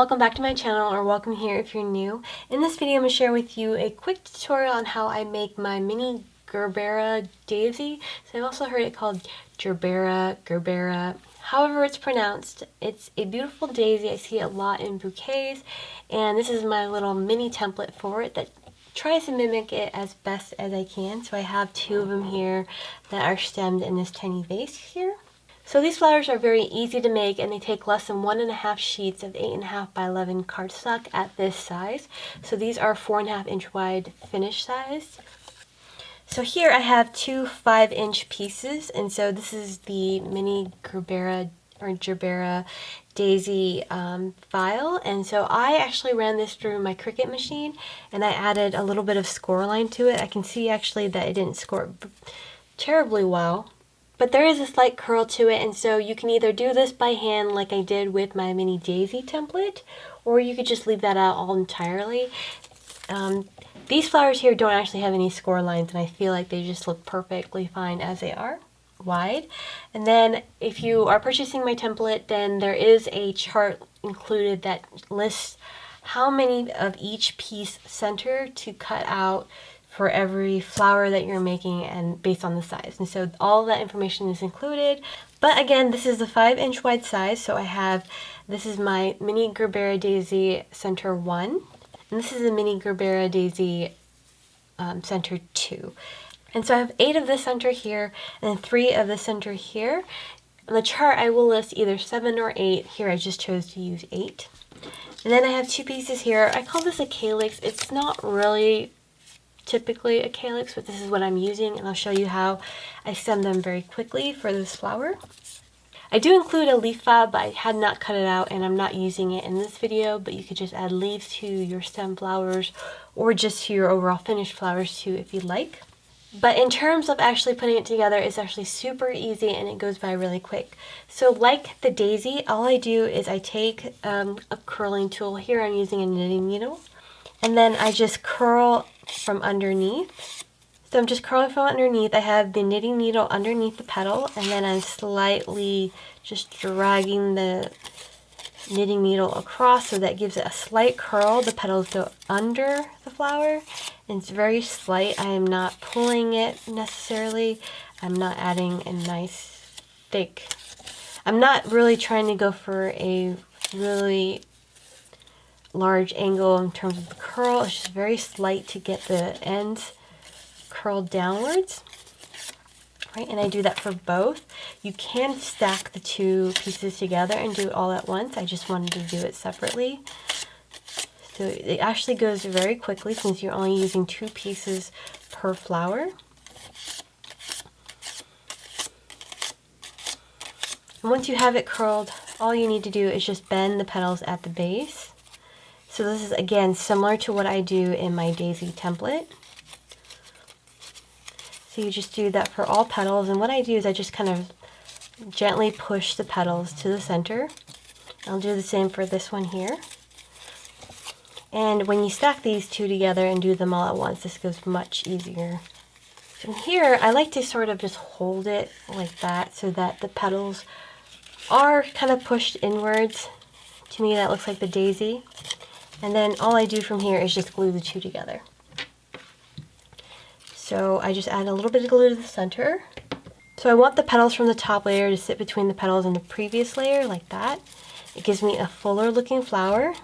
welcome back to my channel, or welcome here if you're new. In this video I'm going to share with you a quick tutorial on how I make my mini Gerbera daisy. So I've also heard it called Gerbera, however it's pronounced. It's a beautiful daisy. I see it a lot in bouquets, and this is my little mini template for it that tries to mimic it as best as I can. So I have two of them here that are stemmed in this tiny vase here. So these flowers are very easy to make, and they take less than 1.5 sheets of 8.5 by 11 cardstock at this size. So these are 4.5 inch wide finish size. So here I have two 5-inch pieces, and so this is the mini Gerbera daisy file. And so I actually ran this through my Cricut machine, and I added a little bit of score line to it. I can see actually that it didn't score terribly well, but there is a slight curl to it, and so you can either do this by hand like I did with my mini daisy template, or you could just leave that out all entirely. These flowers here don't actually have any score lines, and I feel like they just look perfectly fine as they are, wide. And then if you are purchasing my template, then there is a chart included that lists how many of each piece center to cut out for every flower that you're making, and based on the size. And so all that information is included. But again, this is the 5-inch wide size. So this is my mini Gerbera daisy center 1. And this is the mini Gerbera daisy center 2. And so I have 8 of the center here and 3 of the center here. On the chart I will list either 7 or 8. Here I just chose to use 8. And then I have 2 pieces here. I call this a calyx. It's not really typically a calyx, but this is what I'm using, and I'll show you how I stem them very quickly for this flower. I do include a leaf file, but I had not cut it out, and I'm not using it in this video, but you could just add leaves to your stem flowers or just to your overall finished flowers too if you'd like. But in terms of actually putting it together, it's actually super easy and it goes by really quick. So like the daisy, all I do is I take a curling tool. Here I'm using a knitting needle, and then I just curl from underneath. So I'm just curling from underneath. I have the knitting needle underneath the petal, and then I'm slightly just dragging the knitting needle across, so that gives it a slight curl. The petals go under the flower, and it's very slight. I am not pulling it necessarily. I'm not adding a nice thick. I'm not really trying to go for a really large angle in terms of the curl. It's just very slight to get the ends curled downwards, right? And I do that for both. You can stack the 2 pieces together and do it all at once. I just wanted to do it separately. So it actually goes very quickly since you're only using 2 pieces per flower. And once you have it curled, all you need to do is just bend the petals at the base. So this is, again, similar to what I do in my daisy template. So you just do that for all petals, and what I do is I just kind of gently push the petals to the center. I'll do the same for this one here. And when you stack these 2 together and do them all at once, this goes much easier. So here, I like to sort of just hold it like that so that the petals are kind of pushed inwards. To me, that looks like the daisy. And then all I do from here is just glue the 2 together. So I just add a little bit of glue to the center. So I want the petals from the top layer to sit between the petals in the previous layer, like that. It gives me a fuller looking flower.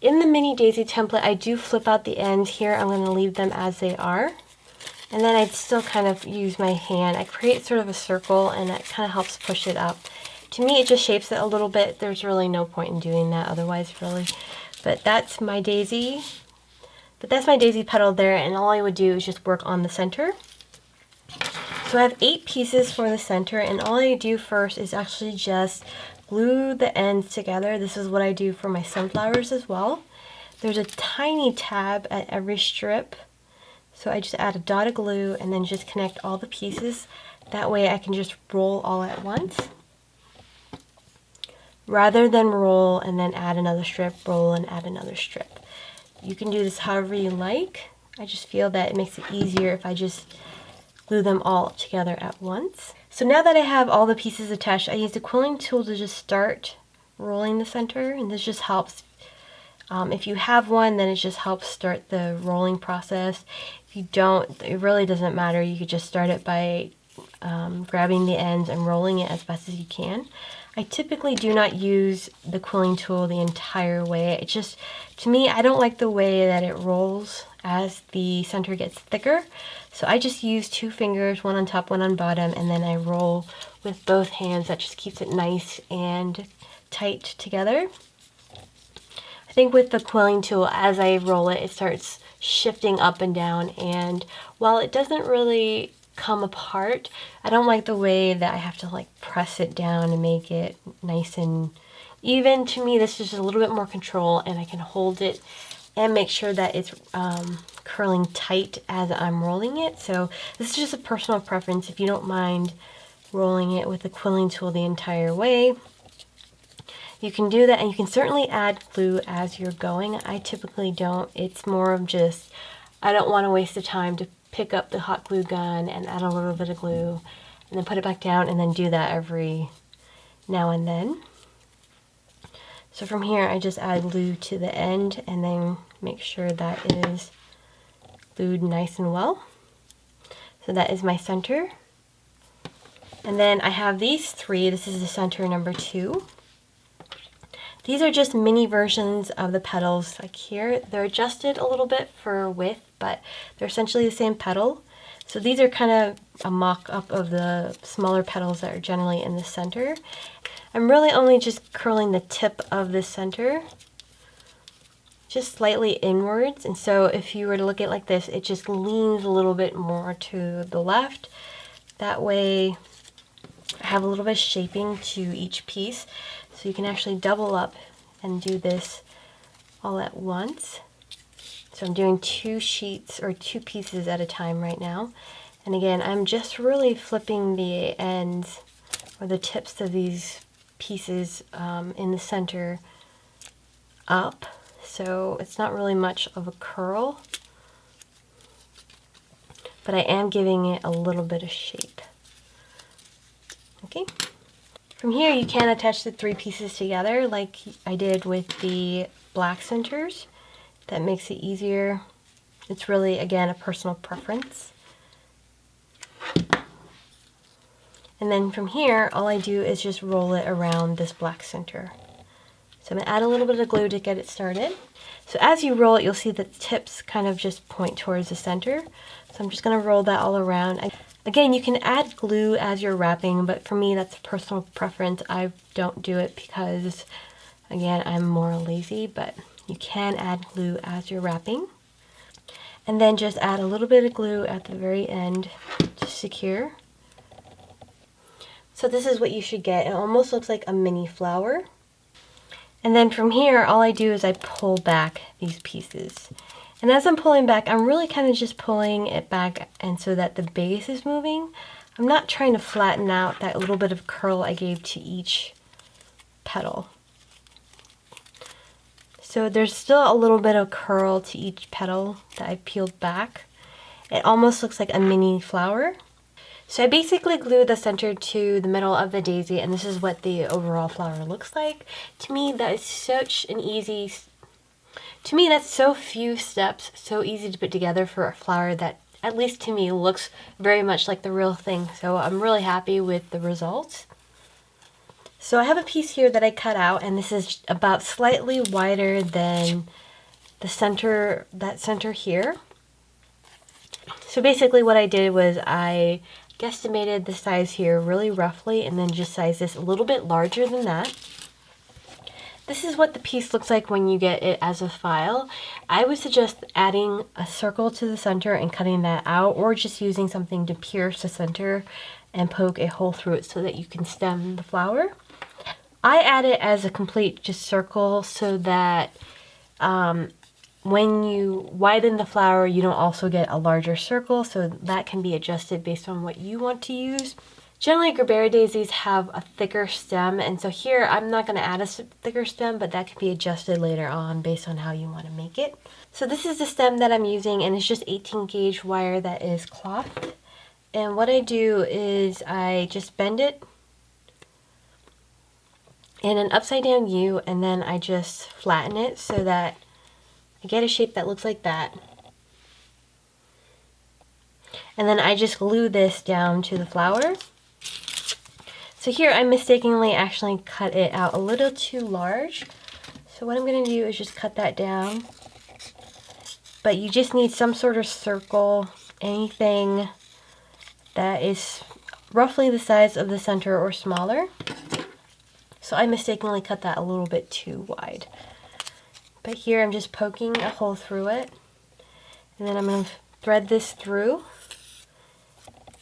In the mini daisy template, I do flip out the ends here. I'm going to leave them as they are. And then I still kind of use my hand. I create sort of a circle, and that kind of helps push it up. To me, it just shapes it a little bit. There's really no point in doing that otherwise, really. But that's my daisy. Petal there, and all I would do is just work on the center. So I have 8 pieces for the center, and all I do first is actually just glue the ends together. This is what I do for my sunflowers as well. There's a tiny tab at every strip, so I just add a dot of glue and then just connect all the pieces. That way I can just roll all at once, rather than roll and then add another strip, roll and add another strip. You can do this however you like. I just feel that it makes it easier if I just glue them all together at once. So now that I have all the pieces attached, I use the quilling tool to just start rolling the center, and this just helps. If you have one, then it just helps start the rolling process. If you don't, it really doesn't matter. You could just start it by grabbing the ends and rolling it as best as you can. I typically do not use the quilling tool the entire way. It just, to me, I don't like the way that it rolls as the center gets thicker. So I just use 2 fingers, one on top, one on bottom, and then I roll with both hands. That just keeps it nice and tight together. I think with the quilling tool, as I roll it, it starts shifting up and down, and while it doesn't really come apart, I don't like the way that I have to like press it down and make it nice and even. To me, this is just a little bit more control, and I can hold it and make sure that it's curling tight as I'm rolling it. So this is just a personal preference. If you don't mind rolling it with the quilling tool the entire way, you can do that, and you can certainly add glue as you're going. I typically don't. It's more of just, I don't want to waste the time to pick up the hot glue gun and add a little bit of glue and then put it back down and then do that every now and then. So from here, I just add glue to the end and then make sure that is glued nice and well. So that is my center. And then I have these 3. This is the center number 2. These are just mini versions of the petals. Like here, they're adjusted a little bit for width, but they're essentially the same petal. So these are kind of a mock-up of the smaller petals that are generally in the center. I'm really only just curling the tip of the center, just slightly inwards. And so if you were to look at it like this, it just leans a little bit more to the left. That way I have a little bit of shaping to each piece. So you can actually double up and do this all at once. So I'm doing 2 sheets or 2 pieces at a time right now. And again, I'm just really flipping the ends or the tips of these pieces in the center up. So it's not really much of a curl, but I am giving it a little bit of shape. Okay. From here, you can attach the 3 pieces together like I did with the black centers. That makes it easier. It's really, again, a personal preference. And then from here, all I do is just roll it around this black center. So I'm going to add a little bit of glue to get it started. So as you roll it, you'll see that the tips kind of just point towards the center. So I'm just going to roll that all around. Again, you can add glue as you're wrapping, but for me, that's a personal preference. I don't do it because, again, I'm more lazy, but you can add glue as you're wrapping. And then just add a little bit of glue at the very end to secure. So this is what you should get. It almost looks like a mini flower. And then from here, all I do is I pull back these pieces. And as I'm pulling back, I'm really kind of just pulling it back and so that the base is moving. I'm not trying to flatten out that little bit of curl I gave to each petal. So there's still a little bit of curl to each petal that I peeled back. It almost looks like a mini flower. So I basically glued the center to the middle of the daisy, and this is what the overall flower looks like. To me, that is such an easy, to me that's so few steps, so easy to put together for a flower that, at least to me, looks very much like the real thing. So I'm really happy with the results. So I have a piece here that I cut out, and this is about slightly wider than the center, that center here. So basically what I did was I guesstimated the size here really roughly and then just sized this a little bit larger than that. This is what the piece looks like when you get it as a file. I would suggest adding a circle to the center and cutting that out, or just using something to pierce the center and poke a hole through it so that you can stem the flower. I add it as a complete just circle so that when you widen the flower, you don't also get a larger circle, so that can be adjusted based on what you want to use. Generally, Gerbera daisies have a thicker stem, and so here I'm not going to add a thicker stem, but that can be adjusted later on based on how you want to make it. So this is the stem that I'm using, and it's just 18 gauge wire that is clothed. And what I do is I just bend it in an upside down U, and then I just flatten it so that I get a shape that looks like that. And then I just glue this down to the flower. So here I mistakenly actually cut it out a little too large. So what I'm going to do is just cut that down. But you just need some sort of circle, anything that is roughly the size of the center or smaller. So I mistakenly cut that a little bit too wide. But here I'm just poking a hole through it. And then I'm going to thread this through.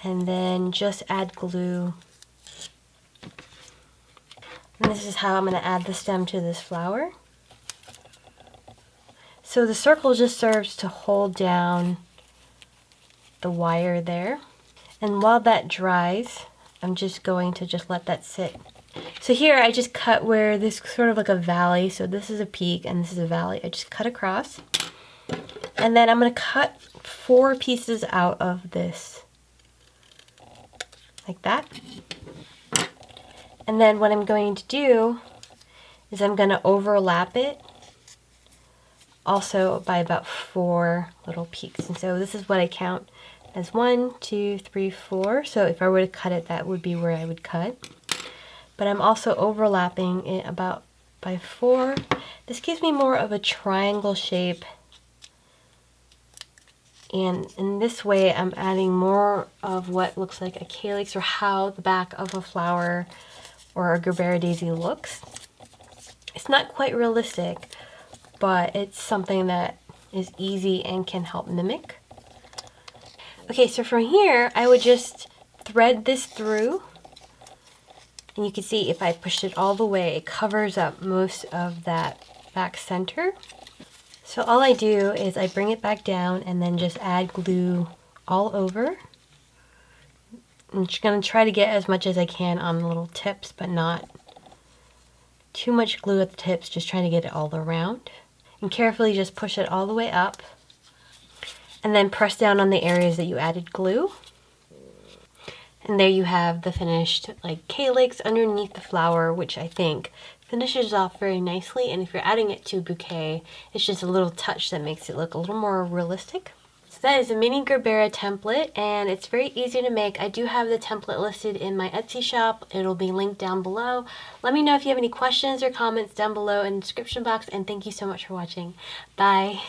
And then just add glue. And this is how I'm going to add the stem to this flower. So the circle just serves to hold down the wire there. And while that dries, I'm just going to just let that sit. So here I just cut where this sort of like a valley. So this is a peak and this is a valley. I just cut across. And then I'm going to cut 4 pieces out of this. Like that. And then what I'm going to do is I'm going to overlap it also by about 4 little peaks. And so this is what I count as 1, 2, 3, 4. So if I were to cut it, that would be where I would cut. But I'm also overlapping it about by 4. This gives me more of a triangle shape. And in this way, I'm adding more of what looks like a calyx, or how the back of a flower or a Gerbera daisy looks. It's not quite realistic, but it's something that is easy and can help mimic. Okay, so from here, I would just thread this through. And you can see if I pushed it all the way, it covers up most of that back center. So all I do is I bring it back down and then just add glue all over. I'm just going to try to get as much as I can on the little tips, but not too much glue at the tips, just trying to get it all around. And carefully just push it all the way up. And then press down on the areas that you added glue. And there you have the finished like calyx underneath the flower, which I think finishes off very nicely. And if you're adding it to a bouquet, it's just a little touch that makes it look a little more realistic. So that is a mini Gerbera template, and it's very easy to make. I do have the template listed in my Etsy shop. It'll be linked down below. Let me know if you have any questions or comments down below in the description box, and thank you so much for watching. Bye!